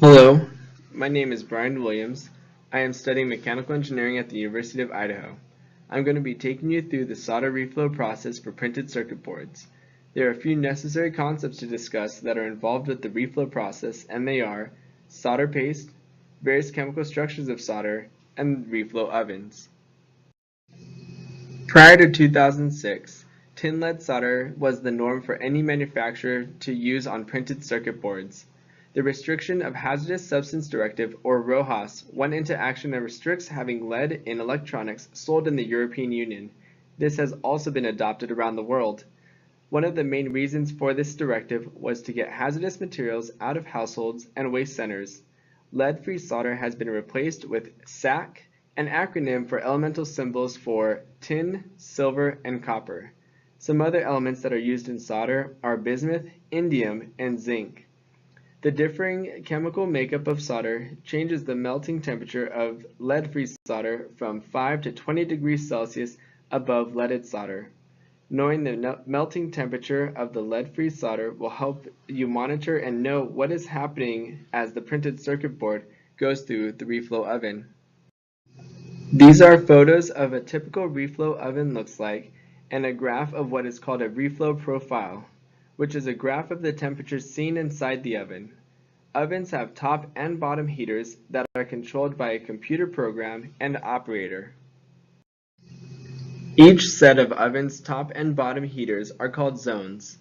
Hello, my name is Brian Williams. I am studying mechanical engineering at the University of Idaho. I'm going to be taking you through the solder reflow process for printed circuit boards. There are a few necessary concepts to discuss that are involved with the reflow process, and they are solder paste, various chemical structures of solder, and reflow ovens. Prior to 2006, tin lead solder was the norm for any manufacturer to use on printed circuit boards. The Restriction of Hazardous Substance Directive, or RoHS, went into action and restricts having lead in electronics sold in the European Union. This has also been adopted around the world. One of the main reasons for this directive was to get hazardous materials out of households and waste centers. Lead-free solder has been replaced with SAC, an acronym for elemental symbols for tin, silver, and copper. Some other elements that are used in solder are bismuth, indium, and zinc. The differing chemical makeup of solder changes the melting temperature of lead-free solder from 5 to 20 degrees Celsius above leaded solder. Knowing the melting temperature of the lead-free solder will help you monitor and know what is happening as the printed circuit board goes through the reflow oven. These are photos of a typical reflow oven looks like and a graph of what is called a reflow profile, which is a graph of the temperature seen inside the oven. Ovens have top and bottom heaters that are controlled by a computer program and operator. Each set of ovens' top and bottom heaters are called zones.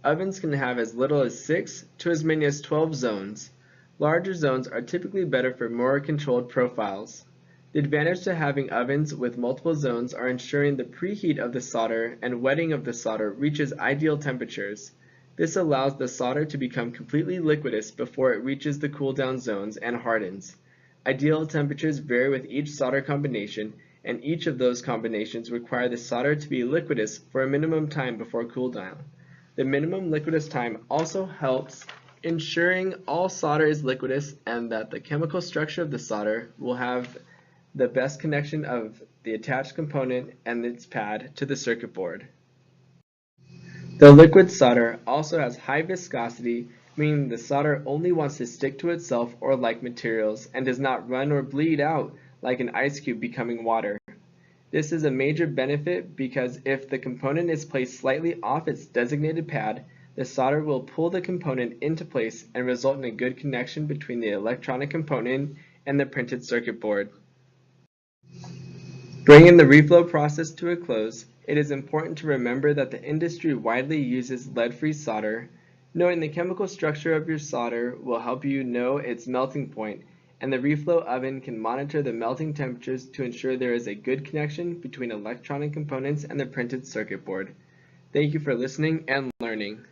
Ovens can have as little as 6 to as many as 12 zones. Larger zones are typically better for more controlled profiles. The advantage to having ovens with multiple zones are ensuring the preheat of the solder and wetting of the solder reaches ideal temperatures. This allows the solder to become completely liquidous before it reaches the cool down zones and hardens. Ideal temperatures vary with each solder combination, and each of those combinations require the solder to be liquidous for a minimum time before cool down. The minimum liquidous time also helps ensuring all solder is liquidous and that the chemical structure of the solder will have the best connection of the attached component and its pad to the circuit board. The liquid solder also has high viscosity, meaning the solder only wants to stick to itself or like materials and does not run or bleed out like an ice cube becoming water. This is a major benefit because if the component is placed slightly off its designated pad, the solder will pull the component into place and result in a good connection between the electronic component and the printed circuit board. Bringing the reflow process to a close, it is important to remember that the industry widely uses lead-free solder. Knowing the chemical structure of your solder will help you know its melting point, and the reflow oven can monitor the melting temperatures to ensure there is a good connection between electronic components and the printed circuit board. Thank you for listening and learning.